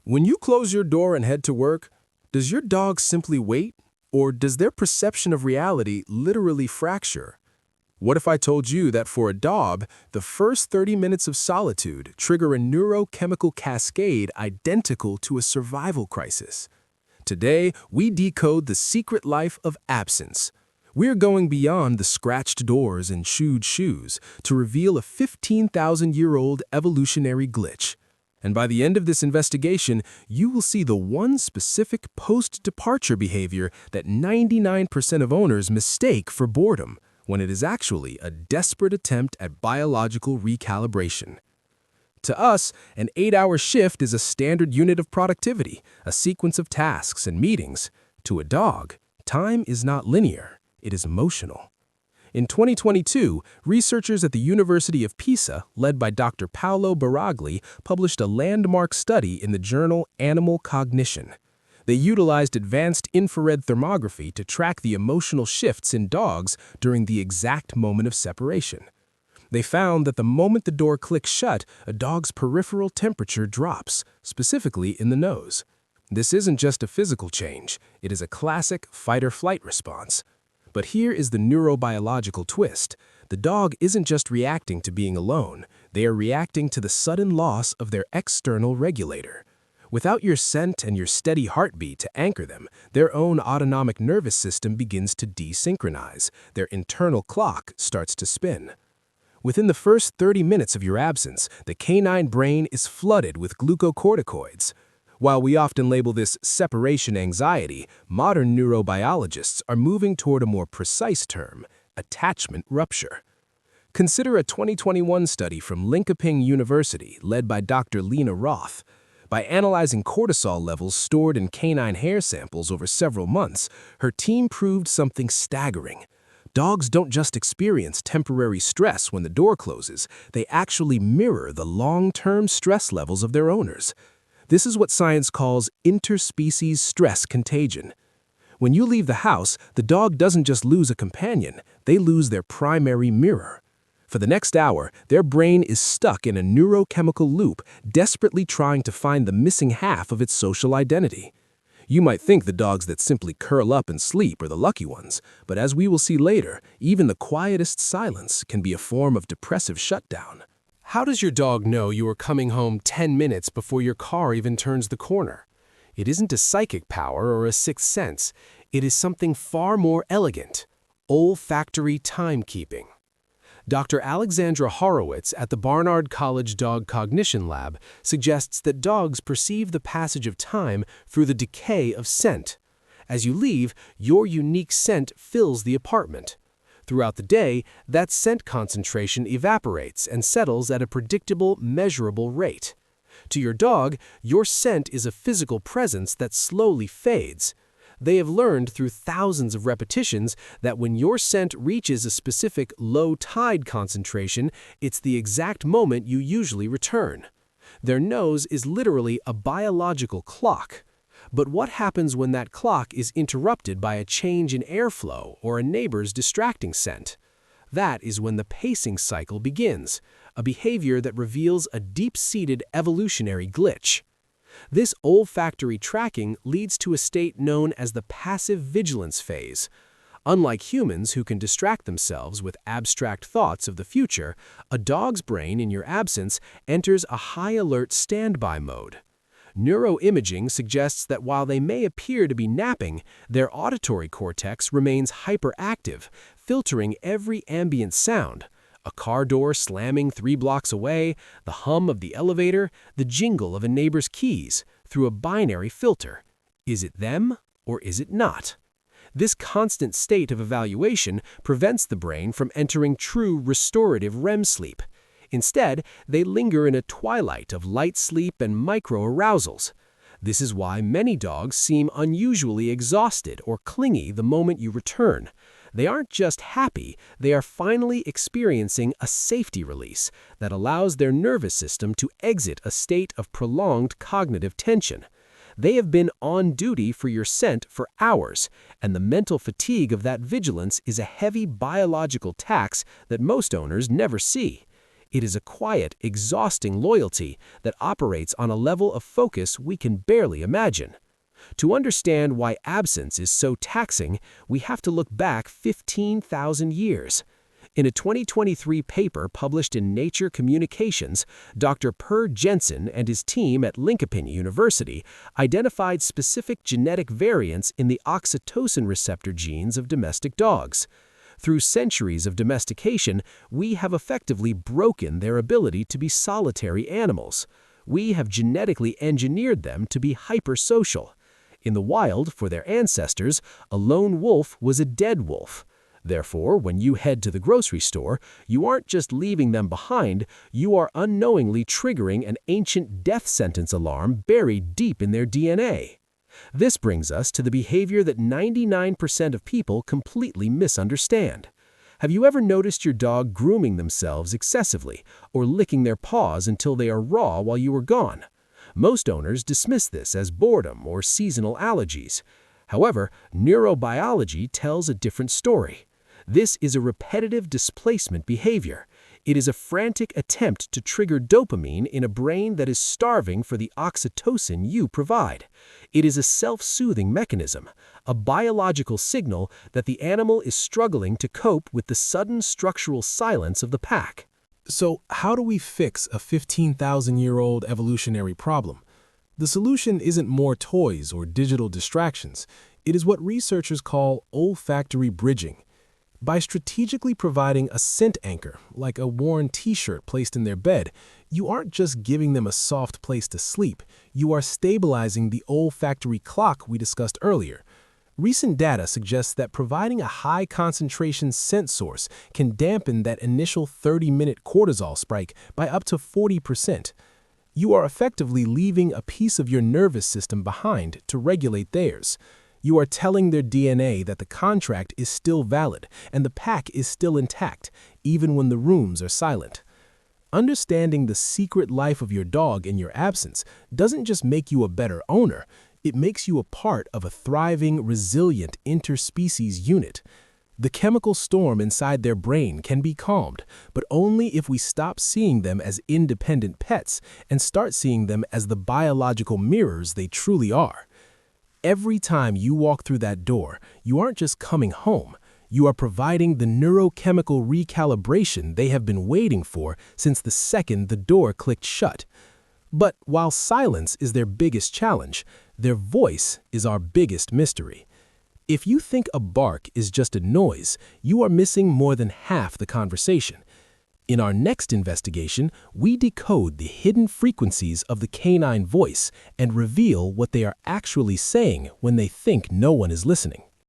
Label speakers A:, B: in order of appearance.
A: When you close your door and head to work, does your dog simply wait, or does their perception of reality literally fracture? What if I told you that for a dog, the first 30 minutes of solitude trigger a neurochemical cascade identical to a survival crisis? Today, we decode the secret life of absence. We're going beyond the scratched doors and chewed shoes to reveal a 15,000-year-old evolutionary glitch. And by the end of this investigation, you will see the one specific post-departure behavior that 99% of owners mistake for boredom, when it is actually a desperate attempt at biological recalibration. To us, an 8-hour shift is a standard unit of productivity, a sequence of tasks and meetings. To a dog, time is not linear, it is emotional. In 2022, researchers at the University of Pisa, led by Dr. Paolo Baragli, published a landmark study in the journal Animal Cognition. They utilized advanced infrared thermography to track the emotional shifts in dogs during the exact moment of separation. They found that the moment the door clicks shut, a dog's peripheral temperature drops, specifically in the nose. This isn't just a physical change, it is a classic fight-or-flight response. But here is the neurobiological twist. The dog isn't just reacting to being alone, they are reacting to the sudden loss of their external regulator. Without your scent and your steady heartbeat to anchor them, their own autonomic nervous system begins to desynchronize. Their internal clock starts to spin. Within the first 30 minutes of your absence, the canine brain is flooded with glucocorticoids. While we often label this separation anxiety, modern neurobiologists are moving toward a more precise term, attachment rupture. Consider a 2021 study from Linköping University led by Dr. Lena Roth. By analyzing cortisol levels stored in canine hair samples over several months, her team proved something staggering. Dogs don't just experience temporary stress when the door closes, they actually mirror the long-term stress levels of their owners. This is what science calls interspecies stress contagion. When you leave the house, the dog doesn't just lose a companion, they lose their primary mirror. For the next hour, their brain is stuck in a neurochemical loop, desperately trying to find the missing half of its social identity. You might think the dogs that simply curl up and sleep are the lucky ones, but as we will see later, even the quietest silence can be a form of depressive shutdown. How does your dog know you are coming home 10 minutes before your car even turns the corner? It isn't a psychic power or a sixth sense. It is something far more elegant: olfactory timekeeping. Dr. Alexandra Horowitz at the Barnard College Dog Cognition Lab suggests that dogs perceive the passage of time through the decay of scent. As you leave, your unique scent fills the apartment. Throughout the day, that scent concentration evaporates and settles at a predictable, measurable rate. To your dog, your scent is a physical presence that slowly fades. They have learned through thousands of repetitions that when your scent reaches a specific low tide concentration, it's the exact moment you usually return. Their nose is literally a biological clock. But what happens when that clock is interrupted by a change in airflow or a neighbor's distracting scent? That is when the pacing cycle begins, a behavior that reveals a deep-seated evolutionary glitch. This olfactory tracking leads to a state known as the passive vigilance phase. Unlike humans who can distract themselves with abstract thoughts of the future, a dog's brain in your absence enters a high-alert standby mode. Neuroimaging suggests that while they may appear to be napping, their auditory cortex remains hyperactive, filtering every ambient sound: a car door slamming 3 blocks away, the hum of the elevator, the jingle of a neighbor's keys, through a binary filter. Is it them or is it not? This constant state of evaluation prevents the brain from entering true restorative REM sleep. Instead, they linger in a twilight of light sleep and micro-arousals. This is why many dogs seem unusually exhausted or clingy the moment you return. They aren't just happy, they are finally experiencing a safety release that allows their nervous system to exit a state of prolonged cognitive tension. They have been on duty for your scent for hours, and the mental fatigue of that vigilance is a heavy biological tax that most owners never see.
B: It is a quiet, exhausting loyalty that operates on a level of focus we can barely imagine. To understand why absence is so taxing, we have to look back 15,000 years. In a 2023 paper published in Nature Communications, Dr. Per Jensen and his team at Linköping University identified specific genetic variants in the oxytocin receptor genes of domestic dogs. Through centuries of domestication, we have effectively broken their ability to be solitary animals. We have genetically engineered them to be hypersocial. In the wild, for their ancestors, a lone wolf was a dead wolf. Therefore, when you head to the grocery store, you aren't just leaving them behind, you are unknowingly triggering an ancient death sentence alarm buried deep in their DNA. This brings us to the behavior that 99% of people completely misunderstand. Have you ever noticed your dog grooming themselves excessively or licking their paws until they are raw while you are gone? Most owners dismiss this as boredom or seasonal allergies. However, neurobiology tells a different story. This is a repetitive displacement behavior. It is a frantic attempt to trigger dopamine in a brain that is starving for the oxytocin you provide. It is a self-soothing mechanism, a biological signal that the animal is struggling to cope with the sudden structural silence of the pack.
A: So, how do we fix a 15,000-year-old evolutionary problem? The solution isn't more toys or digital distractions. It is what researchers call olfactory bridging. By strategically providing a scent anchor, like a worn t-shirt placed in their bed, you aren't just giving them a soft place to sleep, you are stabilizing the olfactory clock we discussed earlier. Recent data suggests that providing a high-concentration scent source can dampen that initial 30-minute cortisol spike by up to 40%. You are effectively leaving a piece of your nervous system behind to regulate theirs. You are telling their DNA that the contract is still valid and the pack is still intact, even when the rooms are silent. Understanding the secret life of your dog in your absence doesn't just make you a better owner, it makes you a part of a thriving, resilient interspecies unit. The chemical storm inside their brain can be calmed, but only if we stop seeing them as independent pets and start seeing them as the biological mirrors they truly are. Every time you walk through that door, you aren't just coming home. You are providing the neurochemical recalibration they have been waiting for since the second the door clicked shut. But while silence is their biggest challenge, their voice is our biggest mystery. If you think a bark is just a noise, you are missing more than half the conversation. In our next investigation, we decode the hidden frequencies of the canine voice and reveal what they are actually saying when they think no one is listening.